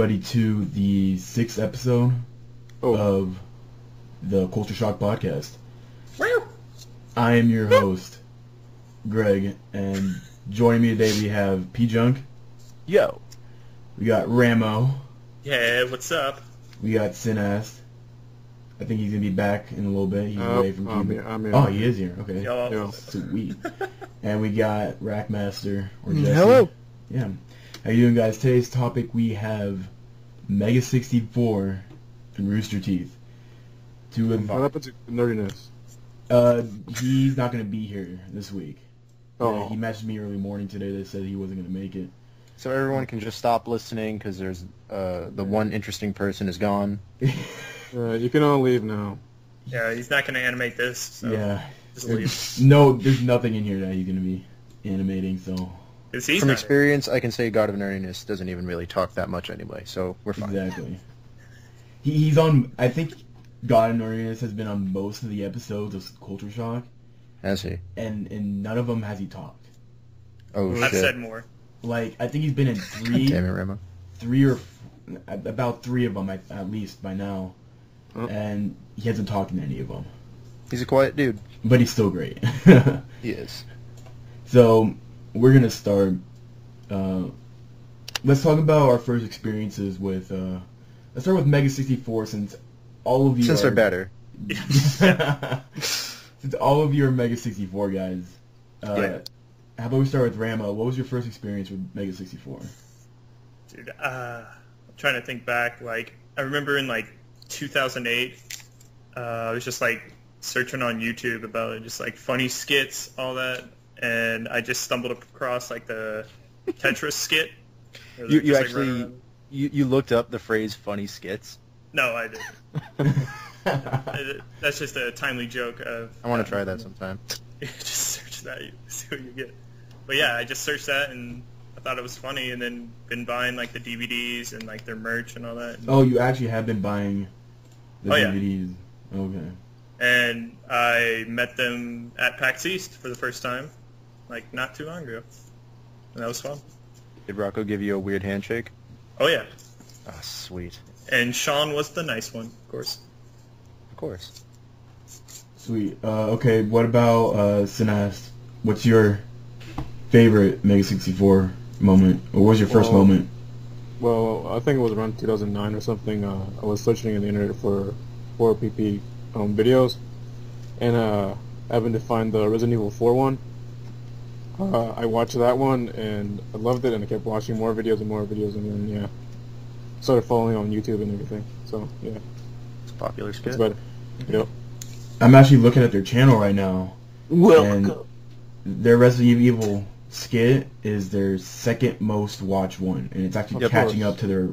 everybody to the 6th episode of the Culture Shock Podcast. Woo! I am your host, Greg, and joining me today we have PJunk. Yo. We got Ramo. Yeah, what's up? We got Cineaste. I think he's going to be back in a little bit. He's away from TV. I'm here. Oh, he is here. Okay. Yo. Sweet. And we got RacMaster. Or Jesse. Hello. Yeah. How you doing, guys? Today's topic, we have Mega64 and RoosterTeeth. What happened to nerdiness? He's not going to be here this week. Oh. He messaged me early morning today that said he wasn't going to make it. So everyone can just stop listening because there's the one interesting person is gone. You can all leave now. Yeah, he's not going to animate this, so Yeah. just leave. No, there's nothing in here that he's going to be animating, so... From experience, I can say God of Nerdiness doesn't even really talk that much anyway, so we're fine. Exactly. He's on... I think God of Nerdiness has been on most of the episodes of Culture Shock. Has he? And in none of them has he talked. Oh, shit. I've said more. Like, I think he's been in three... Damn it, Ramo. About three of them, at least, by now. Oh. And he hasn't talked in any of them. He's a quiet dude. But he's still great. He is. So, we're going to start... let's talk about our first experiences with... let's start with Mega64, since all of you Since they're better. Since all of you are Mega64 guys. Yeah. How about we start with Ramo? What was your first experience with Mega64? Dude, I'm trying to think back. Like, I remember in, 2008, I was just, searching on YouTube about just, funny skits, all that, and I just stumbled across, the Tetris skit. You just, actually... run around. You looked up the phrase funny skits? No, I didn't. That's just a timely joke of... I want to try that sometime. Just search that, see what you get. But yeah, I just searched that, and I thought it was funny, and then been buying, the DVDs and, their merch and all that. Oh, you actually have been buying the DVDs? Yeah. Okay. And I met them at PAX East for the first time, not too long ago. And that was fun. Did Rocco give you a weird handshake? Oh, yeah. Oh, sweet. And Sean was the nice one, of course. Of course. Sweet. Okay, what about Cineaste? What's your favorite Mega64 moment? Or what was your first moment? Well, I think it was around 2009 or something. I was searching on the internet for 4PP videos, and I happened to find the Resident Evil 4 one. I watched that one, and I loved it, and I kept watching more videos, and then, yeah, started following on YouTube and everything, so, yeah. It's a popular skit. It's better. Yep. I'm actually looking at their channel right now. Welcome. And their Resident Evil skit is their second most watched one, and it's actually catching up to their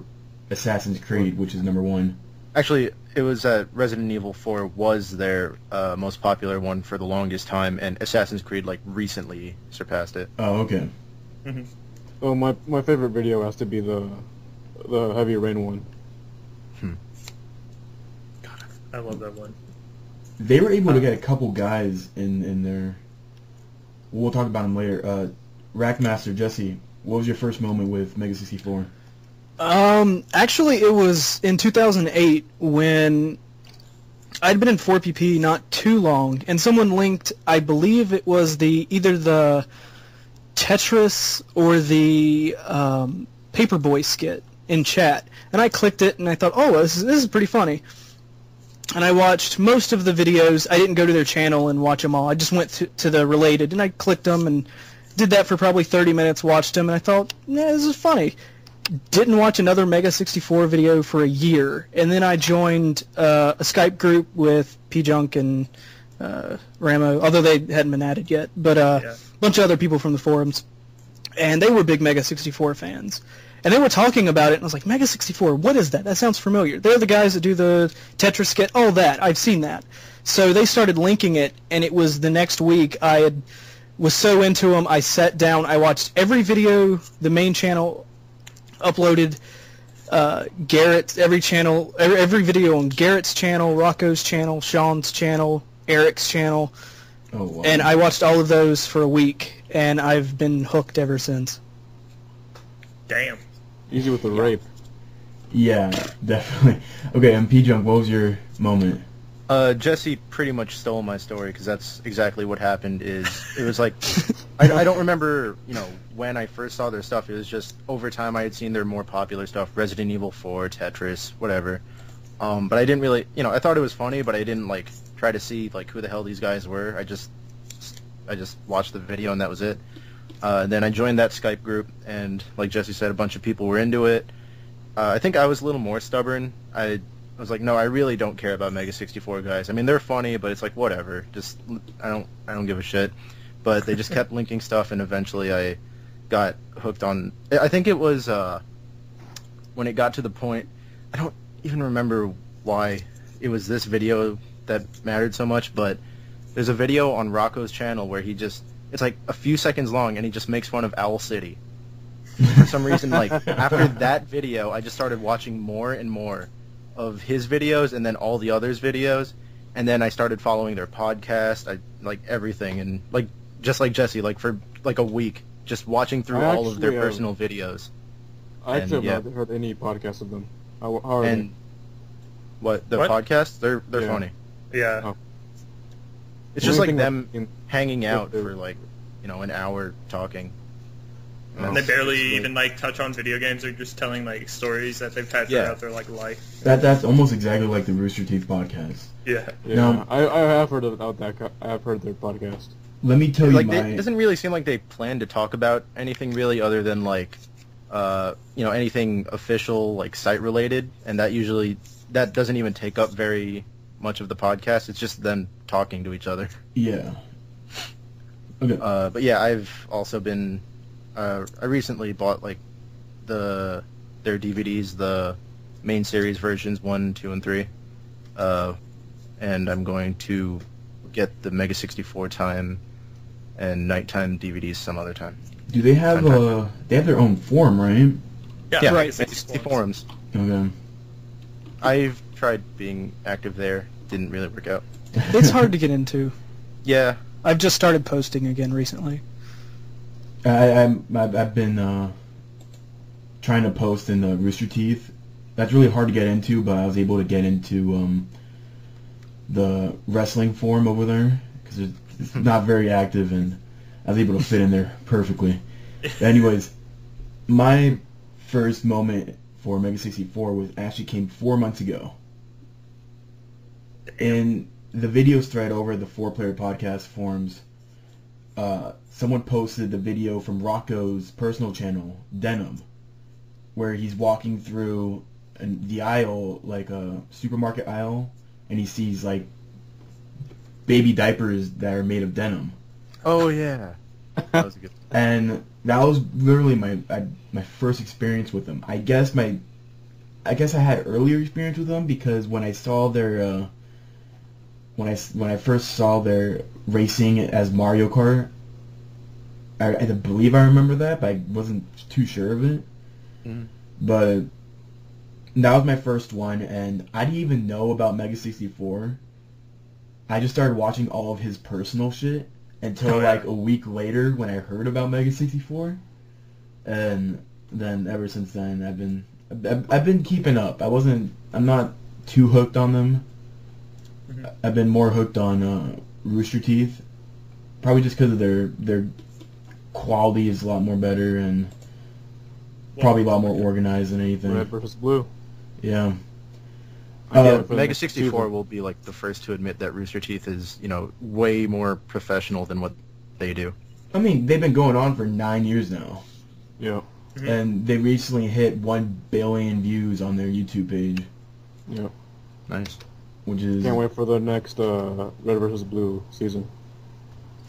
Assassin's Creed, which is number 1. Actually, it was Resident Evil 4 was their most popular one for the longest time, and Assassin's Creed recently surpassed it. Oh, okay. Mm-hmm. Oh, my favorite video has to be the Heavy Rain one. God, I love that one. They were able to get a couple guys in there. We'll talk about them later. RacMaster, Jesse, what was your first moment with Mega64? Actually, it was in 2008 when I'd been in 4PP not too long, and someone linked, I believe it was either the Tetris or the Paperboy skit in chat, and I clicked it, and I thought, oh, this is pretty funny. And I watched most of the videos. I didn't go to their channel and watch them all. I just went to the related, and I clicked them and did that for probably 30 minutes, watched them, and I thought, yeah, this is funny. Didn't watch another Mega64 video for a year, and then I joined a Skype group with PJunk and Ramo, although they hadn't been added yet, but a bunch of other people from the forums, and they were big Mega64 fans. And they were talking about it, and I was like, Mega64, what is that? That sounds familiar. They're the guys that do the Tetris skit. Oh, that. I've seen that. So they started linking it, and it was the next week. Was so into them, I sat down. I watched every video the main channel uploaded, Garrett's, every video on Garrett's channel, Rocco's channel, Sean's channel, Eric's channel. Oh, wow. And I watched all of those for a week, and I've been hooked ever since. Damn. Easy with the rape. Yeah, definitely. Okay, PJunk, what was your moment? Jesse pretty much stole my story because that's exactly what happened. It was like I don't remember when I first saw their stuff. It was just over time I had seen their more popular stuff, Resident Evil 4, Tetris, whatever. But I didn't really I thought it was funny, but I didn't like try to see like who the hell these guys were. I just watched the video and that was it. Then I joined that Skype group and like Jesse said, a bunch of people were into it. I think I was a little more stubborn. I was like, no, I really don't care about Mega64 guys. I mean, they're funny, but it's like whatever. Just I don't give a shit. But they just kept linking stuff, and eventually I got hooked on. I think it was when it got to the point. I don't even remember why it was this video that mattered so much, but there's a video on Rocco's channel where it's like a few seconds long, and he just makes fun of Owl City. For some reason, like after that video, I just started watching more and more of his videos and then all the others' videos, and then I started following their podcast, I like everything, and like just like Jesse, like for like a week, just watching through all of their personal videos. I actually have not heard any podcast of them. How are they? What the podcasts? They're funny. Yeah. Oh. It's just like them hanging out for like an hour talking. And they barely even like touch on video games. They're just telling like stories that they've had throughout their like life. That's almost exactly like the Rooster Teeth podcast. Yeah. Now, I have heard about that. I have heard their podcast. Let me tell you, it doesn't really seem like they plan to talk about anything really other than like, anything official like site related, and that doesn't even take up very much of the podcast. It's just them talking to each other. Yeah. Okay. But yeah, I've also been. I recently bought like their DVDs, the main series versions 1, 2, and 3, and I'm going to get the Mega64 time and nighttime DVDs some other time. Do they have they have their own forum, right? Yeah, right. Mega64 forums. Okay. I've tried being active there. Didn't really work out. It's hard to get into. Yeah. I've just started posting again recently. I've been trying to post in the Rooster Teeth. That's really hard to get into, but I was able to get into the wrestling forum over there because it's not very active, and I was able to fit in there perfectly. But anyways, my first moment for Mega64 actually came 4 months ago. In the videos thread over the 4-player podcast forums, someone posted the video from Rocco's personal channel, Denim, where he's walking through the aisle, like a supermarket aisle, and he sees like baby diapers that are made of denim. Oh yeah, that was a good. And that was literally my first experience with them. I guess I had earlier experience with them because when I saw their when I first saw their racing as Mario Kart, I believe I remember that, but I wasn't too sure of it. Mm. But that was my first one, and I didn't even know about Mega64. I just started watching all of his personal shit until like a week later when I heard about Mega64, and then ever since then I've been keeping up. I'm not too hooked on them. Mm-hmm. I've been more hooked on Rooster Teeth, probably just because of their quality is a lot more better and probably a lot more organized than anything. Red versus blue. Yeah. Mega64 will be like the first to admit that Rooster Teeth is, way more professional than what they do. I mean, they've been going on for 9 years now. Yeah. Mm-hmm. And they recently hit 1 billion views on their YouTube page. Yeah. Nice. Which is... Can't wait for the next Red versus Blue season.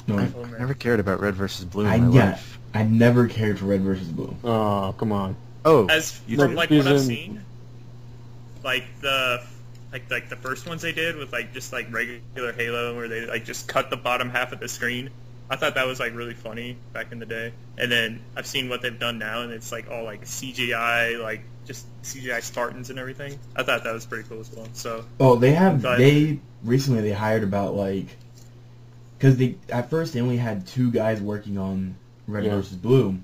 No, I've never cared about Red versus Blue in my life. I never cared for Red versus Blue. Oh, come on. Oh, from like what I've seen, like the first ones they did with like just like regular Halo, where they like just cut the bottom half of the screen. I thought that was like really funny back in the day. And then I've seen what they've done now, and it's like all like CGI, like just CGI Spartans and everything. I thought that was pretty cool as well. So they recently they hired about like, because at first they only had 2 guys working on Red versus Blue,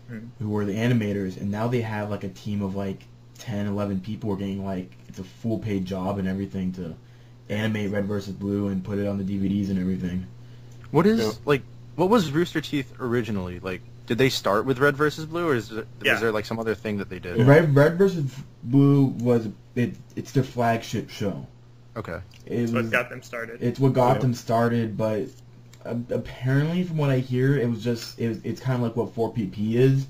who were the animators, and now they have like a team of like 10, 11 people were getting like it's a full paid job and everything to animate Red vs. Blue and put it on the DVDs and everything. What was Rooster Teeth originally? Like, did they start with Red vs. Blue, or was there like some other thing that they did? Red vs. Blue was it's their flagship show. Okay. It's what got them started. It's what got them started, but apparently, from what I hear, it's kind of like what 4PP is.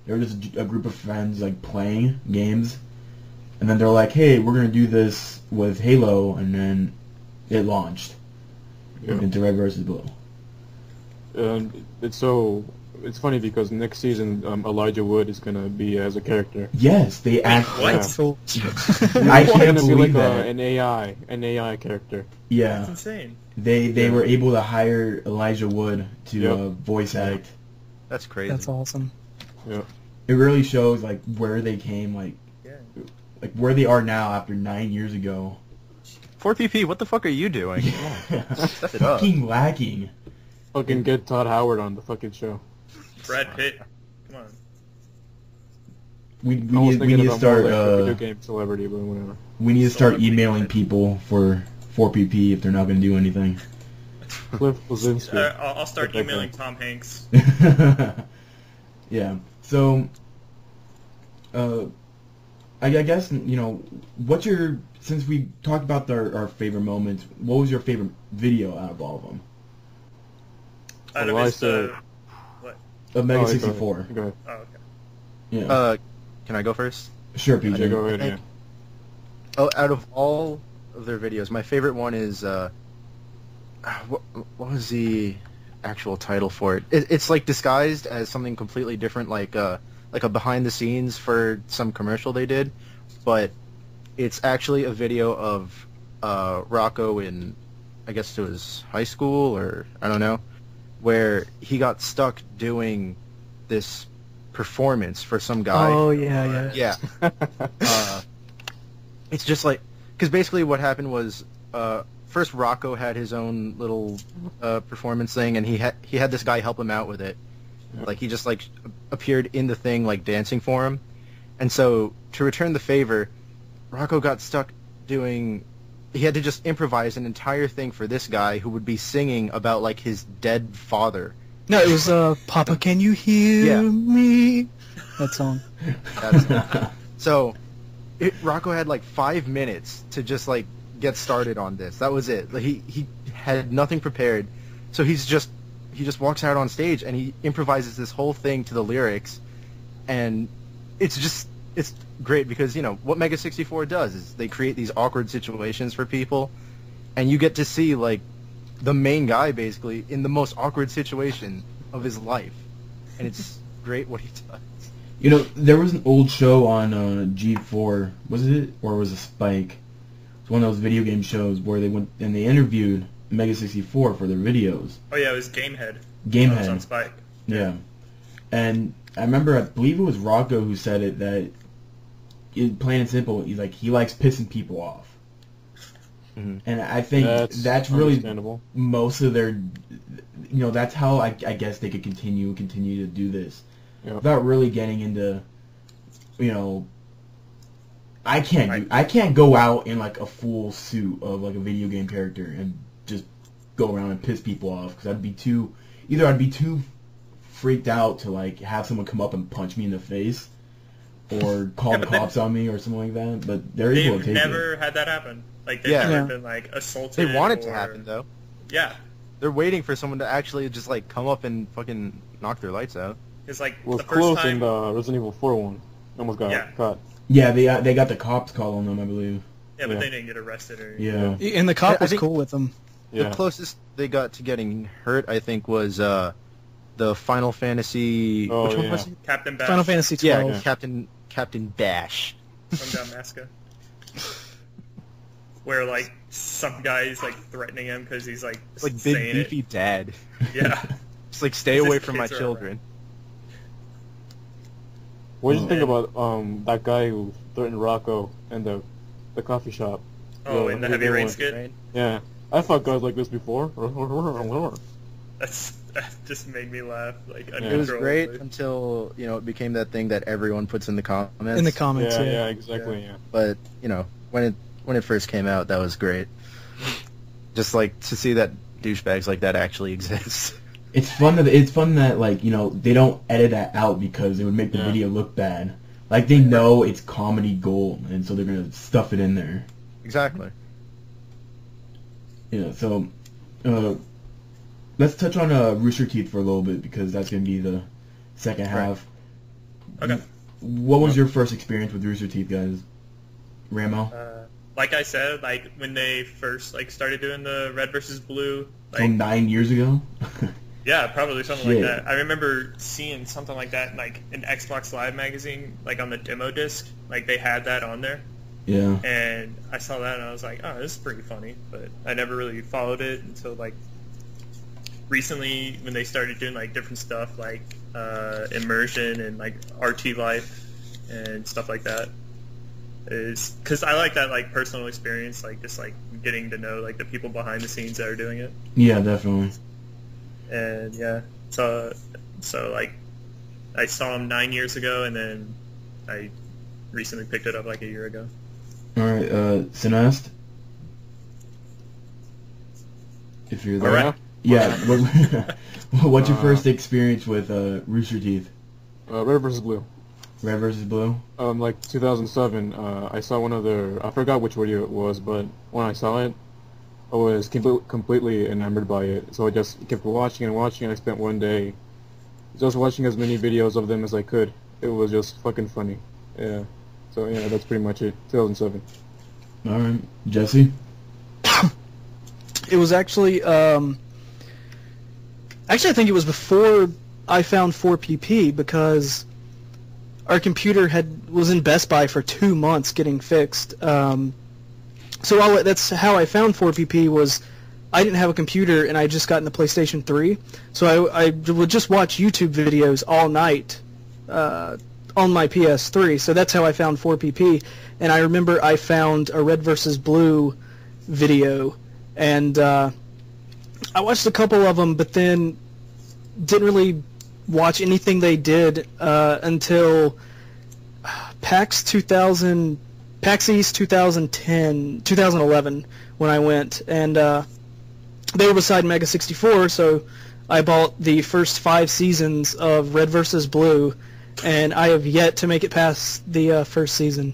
They're just a group of friends like playing games, and then they're like, "Hey, we're gonna do this with Halo," and then it launched into Red vs. Blue. It's funny because next season Elijah Wood is gonna be as a character. Yes, they act. What? Yeah. I can't believe like that. an AI character. Yeah, That's insane. they were able to hire Elijah Wood to voice act. That's crazy. That's awesome. Yeah. It really shows like where they came, like where they are now after 9 years ago. 4PP, what the fuck are you doing? Step it up. Fucking lacking. Fucking get Todd Howard on the fucking show. Brad Pitt. Come on. We I was need thinking to about start. more like a video game celebrity, but whatever. We need to start emailing people for 4PP if they're not going to do anything. Cliff Blazinski. I'll start emailing Tom Hanks. Yeah. So, I guess, you know, since we talked about our favorite moments, what was your favorite video out of all of them? Out of his, what? Of Mega64. Go ahead. Oh, okay. Yeah. Can I go first? Sure, PJ. Go ahead, yeah. Oh, out of all of their videos, my favorite one is what was the actual title for it? It's like disguised as something completely different, like a behind the scenes for some commercial they did, but it's actually a video of Rocco in, I guess it was high school or I don't know, where he got stuck doing this performance for some guy. Oh yeah. It's just like, because basically what happened was first Rocco had his own little performance thing, and he had this guy help him out with it. Like he just like appeared in the thing like dancing for him, and so to return the favor, Rocco got stuck doing. He had to just improvise an entire thing for this guy who would be singing about like his dead father. No, it was Papa, Can You Hear Me? That song. So Rocco had like 5 minutes to just like get started on this. That was it. Like he had nothing prepared, so he just walks out on stage and he improvises this whole thing to the lyrics, and it's great because, you know, what Mega64 does is they create these awkward situations for people, and you get to see like the main guy basically in the most awkward situation of his life, and it's great what he does. You know, there was an old show on G4, was it? Or was it Spike? It's one of those video game shows where they went and they interviewed Mega64 for their videos. Oh yeah, it was Gamehead. Gamehead. It was on Spike. Yeah. And I remember, I believe it was Rocco who said it, that plain and simple, he likes pissing people off. Mm-hmm. And I think that's really most of their, you know, that's how I guess they could continue to do this. Yep. Without really getting into, you know, I can't go out in like a full suit of like a video game character and just go around and piss people off, because I'd be too freaked out to like have someone come up and punch me in the face or call the cops on me or something like that. But they're able to take it. They've never had that happen. Like they've never been like assaulted. They want it to happen though. Yeah. They're waiting for someone to actually just like come up and fucking knock their lights out. It's like It was the first close time. in the Resident Evil 4 one. Almost got caught. Yeah, they got the cops call on them, I believe. Yeah, but they didn't get arrested or. Yeah. And the cop I was think- cool with them. Yeah. The closest they got to getting hurt, I think, was the Final Fantasy. Oh, which one yeah. was it? Captain Bash Final Fantasy 12. Yeah, Captain Bash. from Damaska. Where like some guy's like threatening him because he's like It's like big saying beefy dad. it. Yeah. Just like stay His away from my kids are children. What did you think about that guy who threatened Rocco in the coffee shop? Oh, in the Heavy Rain one. skit. Yeah. I fought guys like this before. that just made me laugh like It was uncontrollably. great until, it became that thing that everyone puts in the comments. In the comments, Yeah, exactly. Yeah. But, when it first came out, that was great. Just like to see that douchebags like that actually exist. It's fun that like, they don't edit that out because it would make the video look bad. Like they know it's comedy gold, and so they're gonna stuff it in there. Exactly. Yeah. So, let's touch on Rooster Teeth for a little bit because that's gonna be the second half. Okay. What was your first experience with Rooster Teeth, guys? Ramo? Like I said, like when they first like started doing the red versus blue, like 9 years ago. yeah, probably something Shit. like that. I remember seeing something like that, like in Xbox Live magazine, like on the demo disc, like they had that on there, Yeah. and I saw that and I was like, oh, this is pretty funny, but I never really followed it until like recently when they started doing like different stuff like immersion and like RT life and stuff like that. Is because I like that like personal experience, like just like getting to know like the people behind the scenes that are doing it. Yeah, definitely. And yeah, so like I saw him 9 years ago, and then I recently picked it up like a year ago. All right, Cineaste? If you're there. All right. Yeah. What's your first experience with Rooster Teeth? Red versus Blue. Red versus Blue? Like 2007, I saw one of their, I forgot which video it was, but when I saw it, I was completely enamored by it. So I just kept watching and watching, and I spent one day just watching as many videos of them as I could. It was just fucking funny. Yeah. So yeah, that's pretty much it. 2007. All right. Jesse? It was actually, I think it was before I found 4PP because our computer was in Best Buy for 2 months getting fixed. So that's how I found 4PP was I didn't have a computer and I just got in the PlayStation 3. So I would just watch YouTube videos all night on my PS3. So that's how I found 4PP. And I remember I found a Red versus Blue video, and I watched a couple of them, but then didn't really watch anything they did until PAX East 2011 when I went, and they were beside Mega64, so I bought the first 5 seasons of Red vs. Blue, and I have yet to make it past the first season.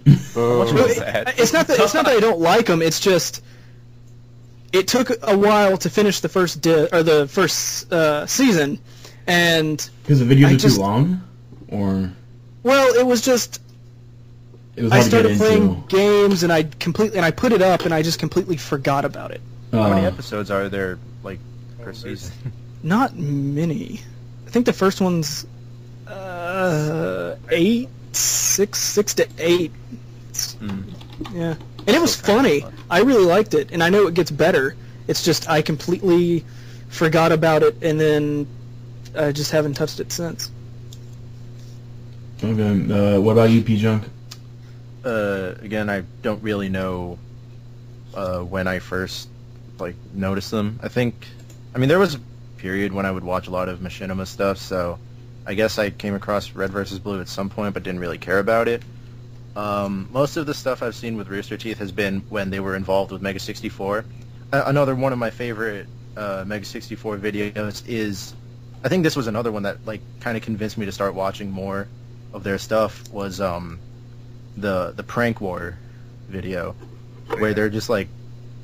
It's not that I don't like them. It's just it took a while to finish the first season, and because the videos are too long, or well, it was just I started playing games and I put it up and I just completely forgot about it. How many episodes are there like per season? Not many. I think the first one's 6 to 8. Yeah, and it was funny. I really liked it, and I know it gets better. It's just I completely forgot about it, and then I just haven't touched it since. Okay. What about you, PJunk? Again, I don't really know when I first noticed them. I mean, there was a period when I would watch a lot of Machinima stuff, so I guess I came across Red vs. Blue at some point, but didn't really care about it. Most of the stuff I've seen with Rooster Teeth has been when they were involved with Mega64. Another one of my favorite Mega64 videos is, I think this was another one that kind of convinced me to start watching more of their stuff, was the Prank War video, where they're just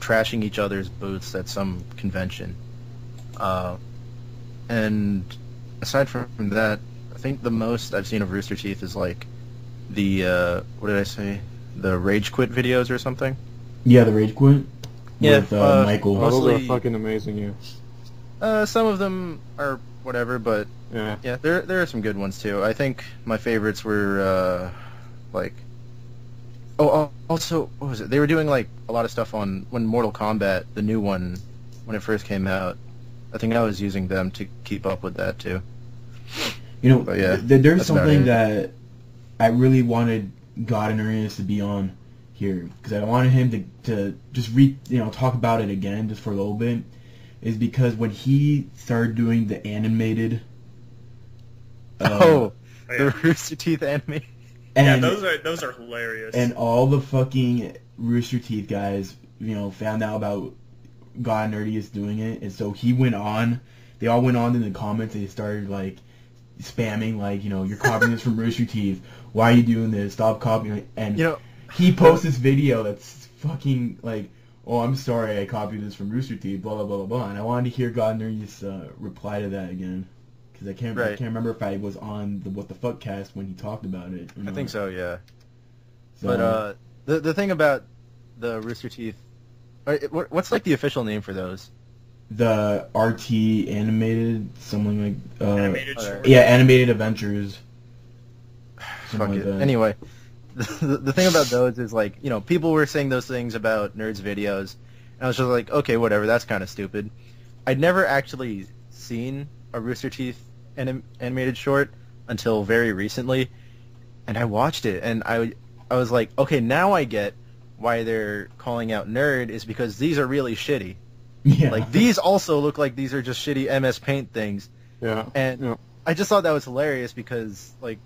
trashing each other's booths at some convention. And aside from that, I think the most I've seen of Rooster Teeth is the what did I say? The Rage Quit videos or something? Yeah, the Rage Quit? Yeah, with Michael. Those are fucking amazing, yeah. Some of them are whatever, but yeah, there are some good ones too. I think my favorites were also, what was it? They were doing a lot of stuff on when Mortal Kombat, the new one, when it first came out. I think I was using them to keep up with that too. But yeah, there's something that I really wanted God and Arenas to be on here, because I wanted him to just talk about it again just for a little bit. is because when he started doing the animated... the Rooster Teeth anime. And, yeah, those are hilarious. And all the fucking Rooster Teeth guys, found out about God Nerdiest doing it, and so he went on. They all went on in the comments. They started like spamming, like, you're copying this from Rooster Teeth. Why are you doing this? Stop copying it. And he posts this video that's fucking like, oh, I'm sorry, I copied this from Rooster Teeth. Blah blah blah blah blah. And I wanted to hear God Nerdiest reply to that again. I can't remember if I was on the What the Fuck cast when he talked about it. I think so, yeah. So, but the thing about the Rooster Teeth, what's like the official name for those? The RT animated, something like animated short. Yeah, animated adventures. Fuck it. Anyway, the thing about those is like, people were saying those things about nerds videos, and I was just like, okay, whatever, that's kind of stupid. I'd never actually seen a Rooster Teeth animated short until very recently, and I watched it, and I was like, okay, now I get why they're calling out nerd, is because these are really shitty. Yeah. Like, these also look like these are just shitty MS Paint things. Yeah. And I just thought that was hilarious because, like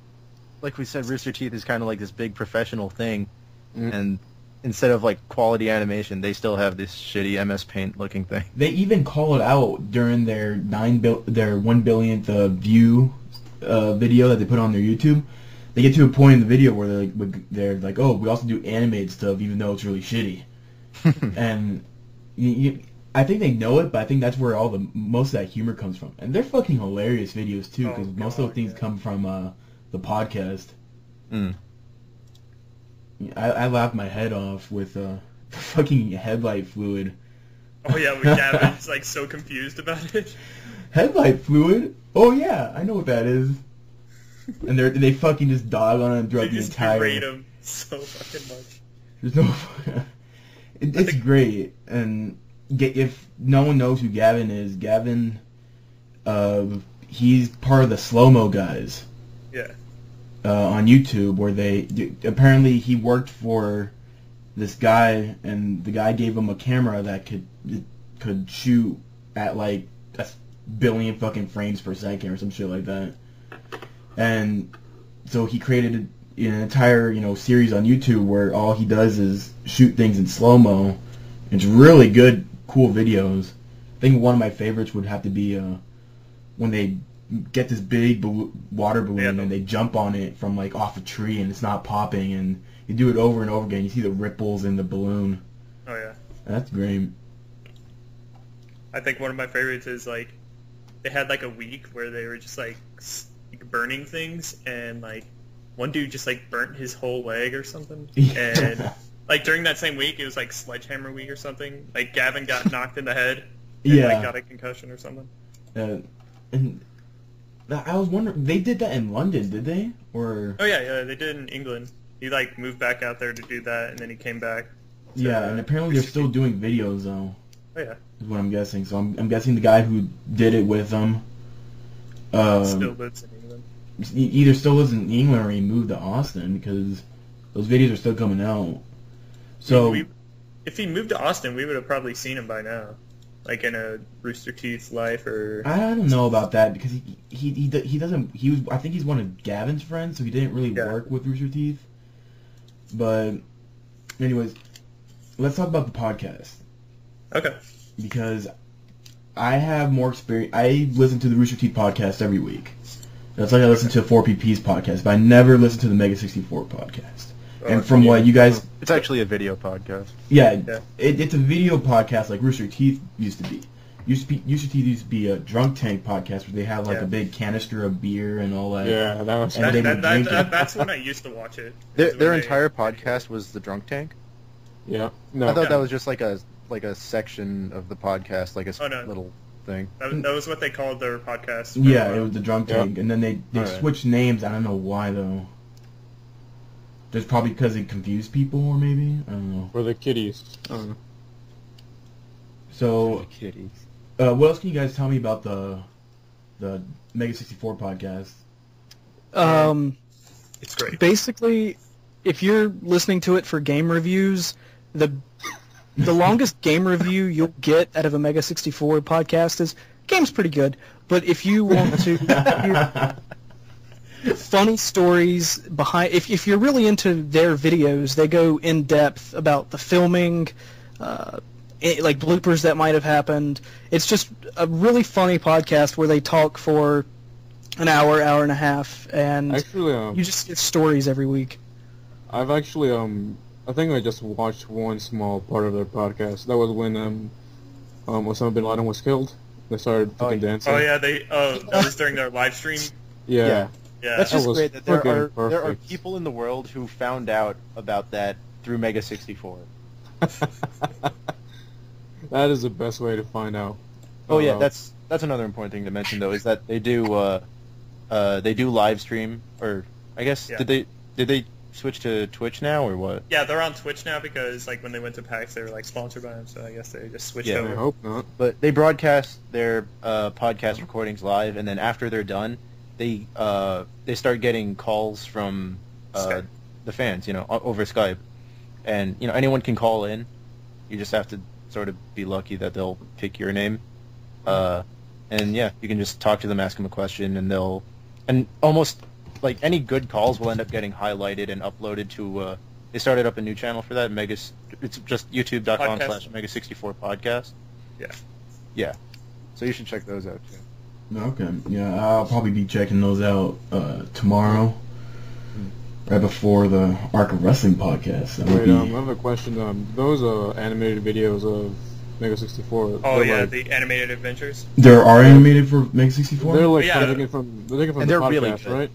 we said, Rooster Teeth is kind of like this big professional thing, and instead of like quality animation, they still have this shitty MS Paint looking thing. They even call it out during their 1 billionth view video that they put on their YouTube. They get to a point in the video where they're like, oh, we also do animated stuff even though it's really shitty. And I think they know it, but I think that's where most of that humor comes from. And they're fucking hilarious videos too, because most of those things come from the podcast. I laughed my head off with the fucking headlight fluid. Oh yeah, when Gavin's like so confused about it. Headlight fluid? Oh yeah, I know what that is. And they fucking just dog on him throughout the entire... They just berate him so fucking much. There's no... It's great. And if no one knows who Gavin is, Gavin, he's part of the slow-mo guys. Yeah. On YouTube, where apparently he worked for this guy, and the guy gave him a camera that could shoot at like 1 billion fucking frames per second or some shit like that. And so he created an entire series on YouTube where all he does is shoot things in slow mo. It's really good, cool videos. I think one of my favorites would have to be when they get this big water balloon and they jump on it from like off a tree and it's not popping, and you do it over and over again. You see the ripples in the balloon. Oh yeah, that's great. I think one of my favorites is like they had like a week where they were just like burning things, and like one dude just like burnt his whole leg or something. And like during that same week, it was like Sledgehammer Week or something. Like Gavin got knocked in the head and like got a concussion or something. And I was wondering, they did that in London, did they? Or oh yeah, they did in England. He like moved back out there to do that, and then he came back. Yeah, and apparently they're still doing videos though. Oh yeah. Is what I'm guessing. So I'm guessing the guy who did it with them still lives in England. He either still lives in England or he moved to Austin, because those videos are still coming out. So if he moved to Austin, we would have probably seen him by now. Like in a Rooster Teeth life, or I don't know about that, because he doesn't. I think he's one of Gavin's friends, so he didn't really work with Rooster Teeth. But anyways, let's talk about the podcast. Okay. Because I have more experience. I listen to the Rooster Teeth podcast every week. That's like I listen to 4PP's podcast, but I never listen to the Mega64 podcast. And from what you guys... It's actually a video podcast. Yeah. It's a video podcast like Rooster Teeth used to be. Rooster Teeth used to be a drunk tank podcast where they had like a big canister of beer and all that. Yeah, that was... That's when I used to watch it. Their entire podcast was the drunk tank? Yeah. No. I thought that was just like a section of the podcast, like a little thing. That was what they called their podcast. Yeah, it was the drunk tank. And then they switched names. I don't know why, though. Just probably because it confused people, or maybe? I don't know. Or the kiddies. I don't know. So, the kiddies. What else can you guys tell me about the Mega64 podcast? It's great. Basically, if you're listening to it for game reviews, the the longest game review you'll get out of a Mega64 podcast is, game's pretty good, but if you want to hear funny stories behind, if you're really into their videos, they go in depth about the filming, like bloopers that might have happened. It's just a really funny podcast where they talk for an hour, hour and a half, and Actually, you just get stories every week. I've actually, I think I just watched one small part of their podcast. That was when Osama bin Laden was killed. They started fucking dancing. Oh yeah, that was during their live stream. Yeah. Yeah. That's just was great that there fucking are perfect. people in the world who found out about that through Mega64. That is the best way to find out. Oh yeah, that's another important thing to mention though, is that they do live stream, or I guess Yeah. did they switch to Twitch now or what? Yeah, they're on Twitch now because like when they went to PAX, they were like sponsored by them, so I guess they just switched Yeah. I over. hope not. But they broadcast their podcast recordings live, and then after they're done, they start getting calls from Skype. the fans, over Skype, and anyone can call in. You just have to sort of be lucky that they'll pick your name, and yeah, you can just talk to them, ask them a question, and almost like any good calls will end up getting highlighted and uploaded to. They started up a new channel for that. It's just youtube.com/Mega64 podcast. Yeah. Yeah. So you should check those out too. Okay, yeah, I'll probably be checking those out tomorrow, right before the Arc of Wrestling podcast. That would Wait, be... I have a question. Those animated videos of Mega64. Oh they're yeah, like, the animated adventures. There are animated for Mega64? they're like Yeah. taken from the And they're podcast, really right? good.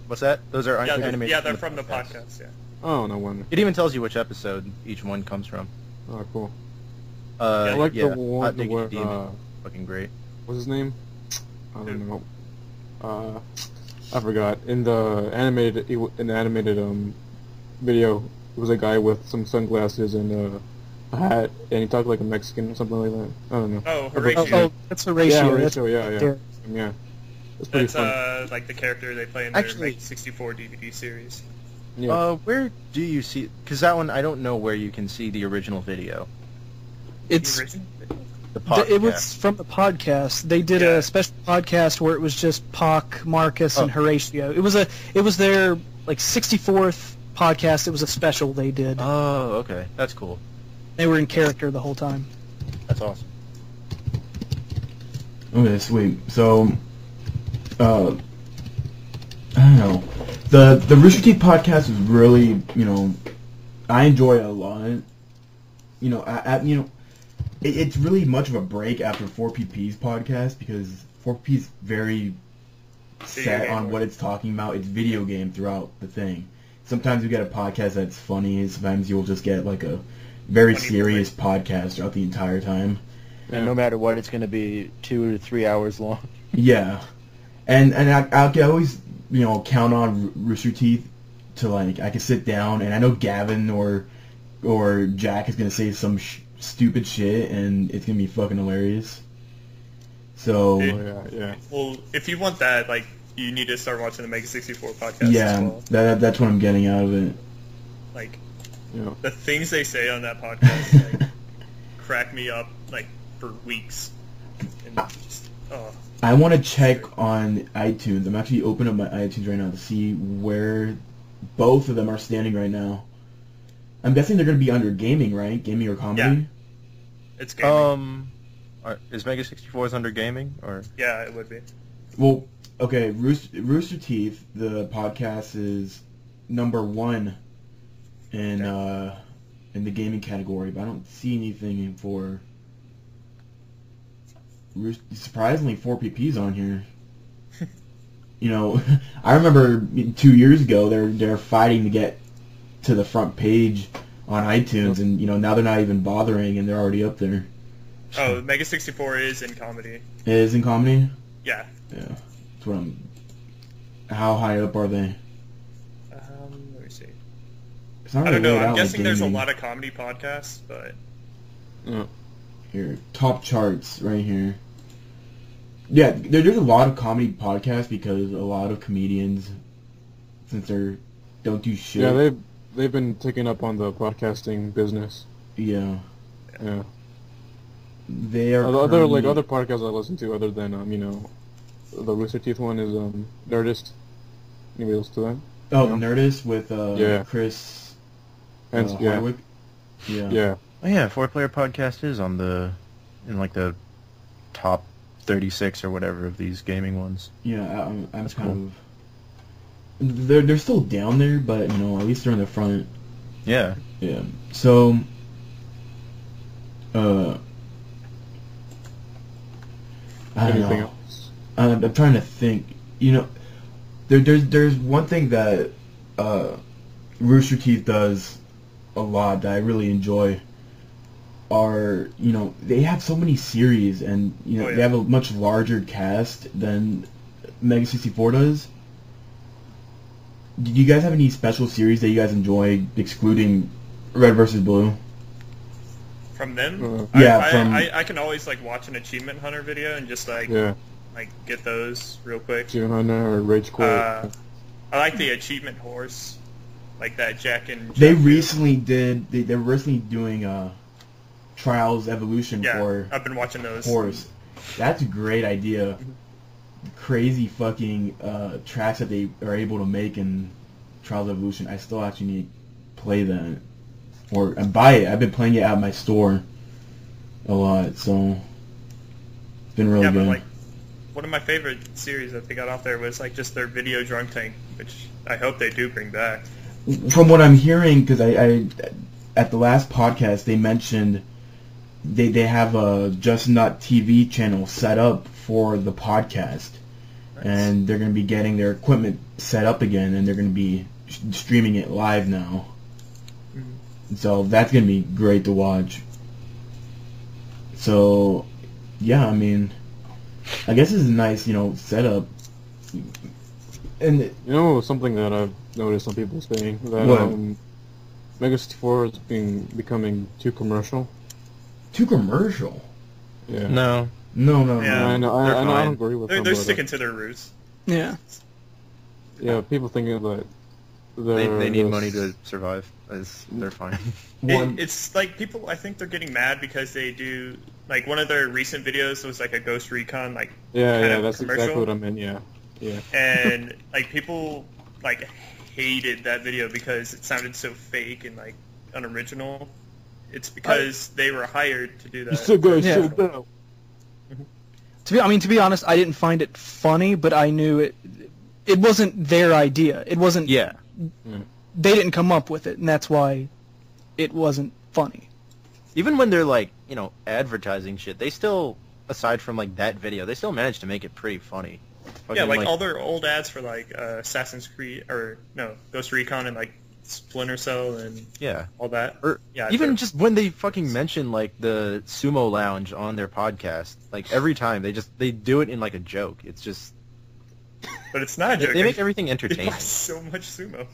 What's that? Those are Yeah, animated. they're from the podcast. Yeah. Oh, no wonder. It even tells you which episode each one comes from. Oh, cool. I like yeah, the one Hot Diggity where Demon. Fucking great. what's his name? I don't know. I forgot. In the animated video, it was a guy with some sunglasses and a hat, and he talked like a Mexican or something like that. I don't know. Oh, Oh, Horatio. that's Horatio. Yeah, That's Horatio, yeah. Yeah. It's pretty That's fun. like the character they play in their Actually- 64 DVD series. Yeah. Where do you see? Because that one, I don't know where you can see the original video. It's The original? The podcast. It was from the podcast. They did Yeah. a special podcast where it was just Pac, Marcus, and Oh. Horatio. It was their like 64th podcast. It was a special they did. Oh, okay. That's cool. They were in character the whole time. That's awesome. Okay, sweet. So, I don't know. The Rooster Teeth podcast is really, I enjoy it a lot. It's really much of a break after 4PP's podcast because 4PP's very set game on what it's talking about. It's video game throughout the thing. Sometimes you get a podcast that's funny. Sometimes you'll just get like a very Funny serious podcast throughout the entire time. And no matter what, it's going to be 2 to 3 hours long. Yeah, and I can always count on Rooster Teeth to like I can sit down and I know Gavin or Jack is gonna say some stupid shit and it's gonna be fucking hilarious. So Yeah. Well, if you want that, like, you need to start watching the Mega64 podcast as yeah, well. that's what I'm getting out of it. Like, Yeah. the things they say on that podcast, like, crack me up, like, for weeks. And just, oh. I want to check on iTunes. I'm actually opening up my iTunes right now to see where both of them are standing right now. I'm guessing they're going to be under gaming, right? Gaming or comedy? Yeah. It's gaming. Is Mega64 under gaming or? Yeah, it would be. Well, okay, Rooster Teeth, the podcast is number 1 in the gaming category, but I don't see anything for. Surprisingly, 4PP's on here. I remember 2 years ago they're fighting to get to the front page on iTunes, and now they're not even bothering, and they're already up there. Oh, Mega64 is in comedy. It is in comedy. Yeah. Yeah, that's what I'm. How high up are they? Let me see. It's not I don't really know. laid out I'm like guessing there's a gaming. lot of comedy podcasts, but Yeah. Here, top charts right here. Yeah, there's a lot of comedy podcasts because a lot of comedians, since don't do shit. Yeah, they've been taking up on the podcasting business. Yeah. Yeah. They are Other currently- other podcasts I listen to other than the RoosterTeeth one is Nerdist. Anybody else to that? Oh, No? Nerdist with Yeah. Chris And yeah. Hardwick. Yeah. Yeah. Oh yeah, 4-Player Podcast is in like the top 36 or whatever of these gaming ones. Yeah, I'm That's kind of. They're still down there, but at least they're in the front. Yeah. Yeah. So. I don't Anything know. else? I'm trying to think. There's one thing that Rooster Teeth does a lot that I really enjoy. They have so many series, and they have a much larger cast than Mega64 does. Do you guys have any special series that you guys enjoy, excluding Red vs. Blue? From them? Yeah, I can always like watch an Achievement Hunter video and just like get those real quick. Achievement Hunter or Rage Quit. I like the Achievement Horse, like that Jack and They Jack recently did. They're recently doing Trials Evolution for I've been watching those. Horse. That's a great idea. Crazy fucking tracks that they are able to make in Trials Evolution. I still actually need to play that or buy it. I've been playing it at my store a lot, so it's been really good. But like one of my favorite series that they got off there was like just their Video Drunk Tank, which I hope they do bring back. From what I'm hearing, because I at the last podcast they mentioned they have a Just.TV channel set up for the podcast, and they're going to be getting their equipment set up again, and they're going to be streaming it live now. So that's going to be great to watch. So, yeah, I mean, I guess it's a nice, setup. And something that I've noticed some people saying that what? Mega64 is becoming too commercial. Too commercial? Yeah. No. No. Yeah. I know. I don't agree with them. They're but, sticking to their roots. Yeah. Yeah, people thinking that They need money to survive. They're fine. It's like people, I think they're getting mad because they do, like one of their recent videos was like a Ghost Recon, like that's commercial. exactly what I meant. Yeah. And like people like hated that video because it sounded so fake and like unoriginal. It's because they were hired to do that. So good. Yeah. So down. To be honest, I didn't find it funny, but I knew it wasn't their idea. It wasn't. Yeah. They didn't come up with it, and that's why it wasn't funny. Even when they're like, advertising shit, they still, aside from like that video, they still manage to make it pretty funny. Yeah, like all their old ads for like Assassin's Creed Ghost Recon and like Splinter Cell and all that. Or even just when they fucking mention like the Sumo Lounge on their podcast, like every time they do it in like a joke. It's just. But it's not a joke. They make everything They entertaining. buy so much sumo.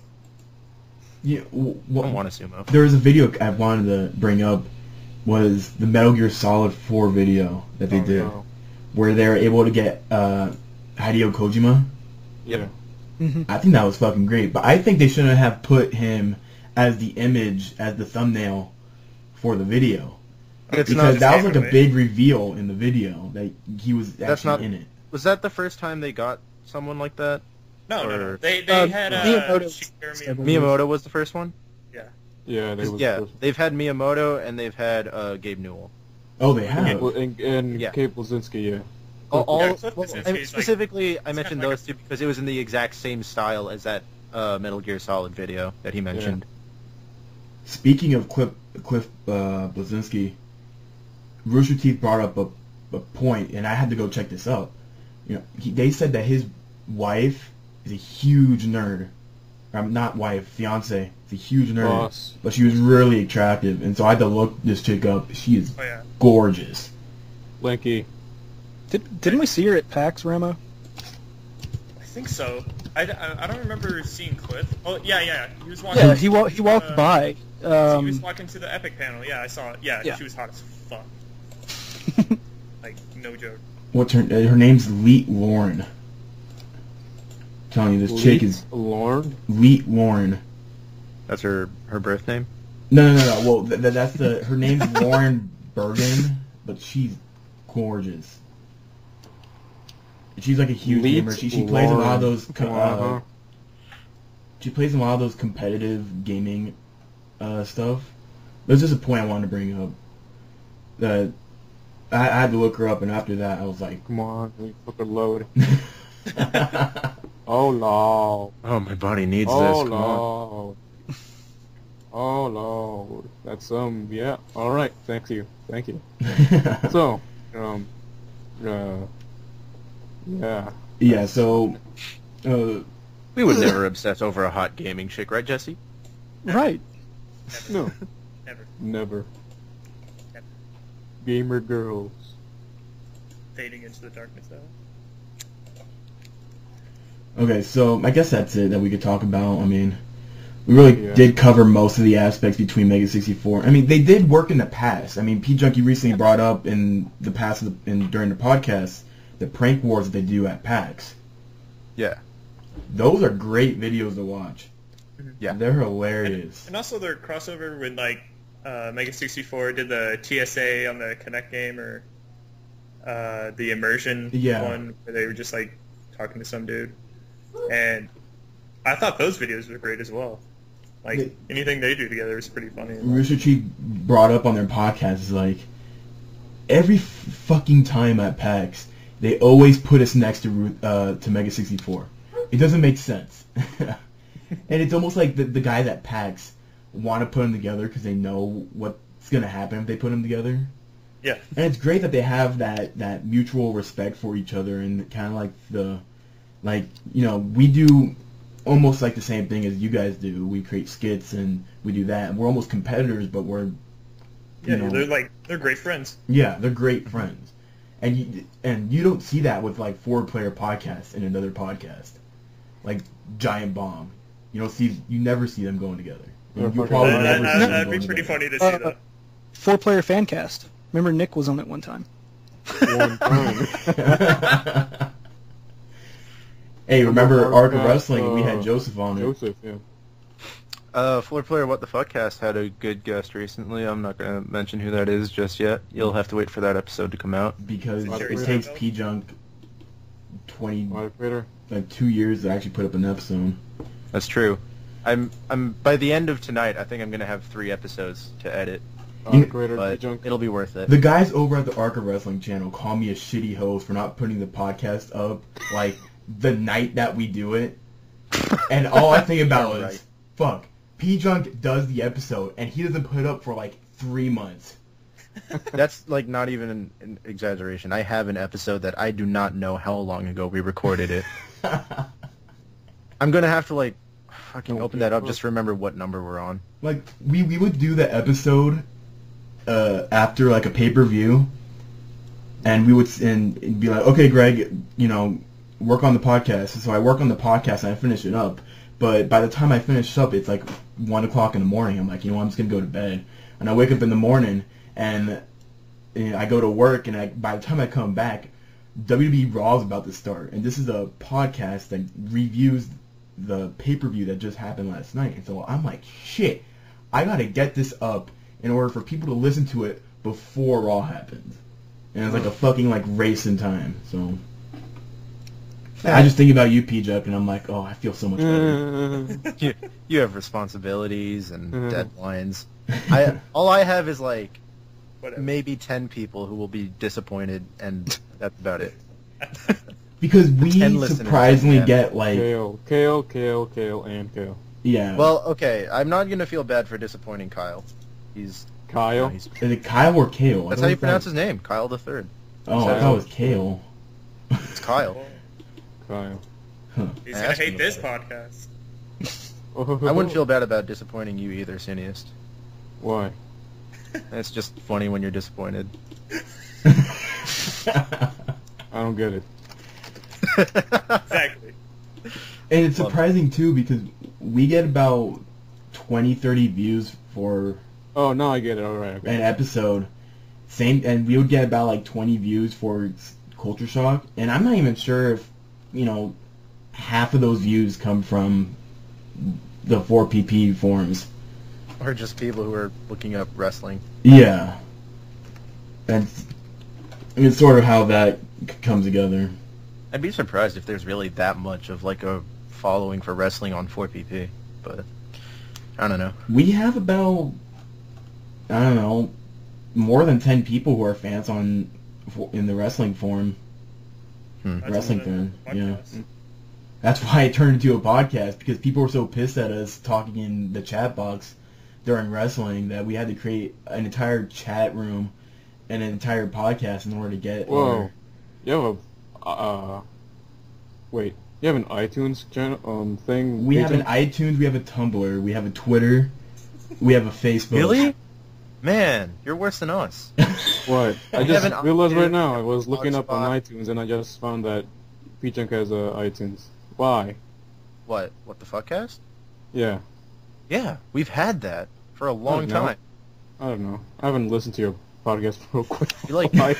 Yeah, I don't want a sumo. There was a video I wanted to bring up, was the Metal Gear Solid 4 video that they did, where they were able to get Hideo Kojima. Yep. I think that was fucking great, but I think they shouldn't have put him as the image, as the thumbnail for the video. Because that was like a big reveal in the video, that he was actually in it. Was that the first time they got someone like that? No. They had Miyamoto was the first one? Yeah, they've had Miyamoto and they've had Gabe Newell. Oh, they have? And Cape Blazinski, Specifically, I mentioned those two because it was in the exact same style as that Metal Gear Solid video that he mentioned. Yeah. Speaking of Cliff Blazinski, Rooster Teeth brought up a point, and I had to go check this out. They said that his wife is a huge nerd. Not wife, fiance. Is a huge nerd. Boss. But she was really attractive, and so I had to look this chick up. She is gorgeous. Lanky. Didn't we see her at PAX, Ramo? I think so. I don't remember seeing Cliff. Oh, yeah. He was walking. Yeah, he walked by. He was walking to the Epic panel. Yeah, I saw it. Yeah. She was hot as fuck. Like, no joke. What's her name's Leet Lauren. I'm telling you, this chick is Lauren. Leet Lauren. That's her birth name? No. Well, that's her name's Lauren Bergen, but she's gorgeous. She's like a huge gamer. She plays a lot of those. She plays a lot of those competitive gaming stuff. There's just a point I wanted to bring up. That I had to look her up, and after that, I was like, "Come on, we fucking load." Oh no! Oh, my body needs Oh this. Come on. no! Oh no! That's yeah. All right. Thank you. So, yeah. Yeah. So, We would never obsess over a hot gaming chick, right, Jesse? Right. No. Never. Gamer girls. Fading into the darkness now. okay, so I guess that's it that we could talk about. I mean, we really did cover most of the aspects between Mega64. I mean, they did work in the past. I mean, PJunk, you recently brought up in the past during the podcast the prank wars that they do at PAX. Yeah. Those are great videos to watch. Yeah. They're hilarious. And also their crossover with like Mega64 did the TSA on the Kinect game, or the immersion one where they were just like talking to some dude. And I thought those videos were great as well. Like anything they do together is pretty funny. RoosterTeeth brought up on their podcast is like every fucking time at PAX they always put us next to Mega64. It doesn't make sense. And it's almost like the guys at PAX want to put them together because they know what's going to happen if they put them together. Yeah. And it's great that they have that mutual respect for each other, and kind of like we do almost like the same thing as you guys do. We create skits and we do that. And we're almost competitors, but we're they're great friends. Yeah, they're great friends. And you don't see that with like 4-player podcasts in another podcast. Like Giant Bomb. You never see them going together. You probably never see them That'd be going pretty together. funny to see that. 4-player fan cast. Remember Nick was on it one time. Hey, remember Arc of Wrestling? We had Joseph on it. Joseph, yeah. 4-player What the Fuck cast had a good guest recently. I'm not going to mention who that is just yet. You'll have to wait for that episode to come out. Because it takes PJunk 2 years to actually put up an episode. That's true. I'm by the end of tonight, I think I'm going to have 3 episodes to edit. But it'll be worth it. The guys over at the Arc of Wrestling channel call me a shitty host for not putting the podcast up like the night that we do it. And all I think about is, fuck, PJunk does the episode and he doesn't put it up for like 3 months. That's like not even an exaggeration. I have an episode that I do not know how long ago we recorded it. I'm going to have to like fucking open that up just to remember what number we're on. Like, we would do the episode after like a pay-per-view, and we would and be like, okay, Greg, work on the podcast. So I work on the podcast and I finish it up. But by the time I finish up, it's like 1 o'clock in the morning. I'm like, I'm just gonna go to bed. And I wake up in the morning and I go to work, and by the time I come back, WWE Raw is about to start, and this is a podcast that reviews the pay-per-view that just happened last night. And so I'm like, shit, I gotta get this up in order for people to listen to it before Raw happens. And it's like a fucking like race in time. So I just think about you, PJunk, and I'm like, oh, I feel so much better. You have responsibilities and deadlines. All I have is like maybe 10 people who will be disappointed, and that's about it. Because we surprisingly get like Kale, and Kale. Yeah. Well, okay, I'm not gonna feel bad for disappointing Kyle. He's Kyle. Is it Kyle or Kale? That's how you pronounce his name, Kyle the Third. Oh, I thought it was Kale. It's Kyle. Kyle. Huh. He's gonna hate this podcast. I wouldn't feel bad about disappointing you either, Cineaste. Why? It's just funny when you're disappointed. I don't get it. Exactly. And it's surprising too, because we get about 20-30 views for Oh, no, I get it. All right. Okay. an episode. And we would get about like 20 views for Culture Shock, and I'm not even sure if half of those views come from the 4PP forums. Or just people who are looking up wrestling. Yeah. And it's sort of how that comes together. I'd be surprised if there's really that much of like a following for wrestling on 4PP, but I don't know. We have about, I don't know, more than 10 people who are fans in the wrestling forum. Wrestling fan, yeah. That's why it turned into a podcast, because people were so pissed at us talking in the chat box during wrestling that we had to create an entire chat room and an entire podcast in order to get... Whoa. You have wait, you have an iTunes channel, thing? We have an iTunes, we have a Tumblr, we have a Twitter, we have a Facebook. Really? Man, you're worse than us. What? I just realized right now, I was looking up on Blogspot. iTunes and I just found that PJunk has a iTunes. Why? What the fuck cast? Yeah. Yeah, we've had that for a long time. I don't know. I haven't listened to your podcast real quick. You like, I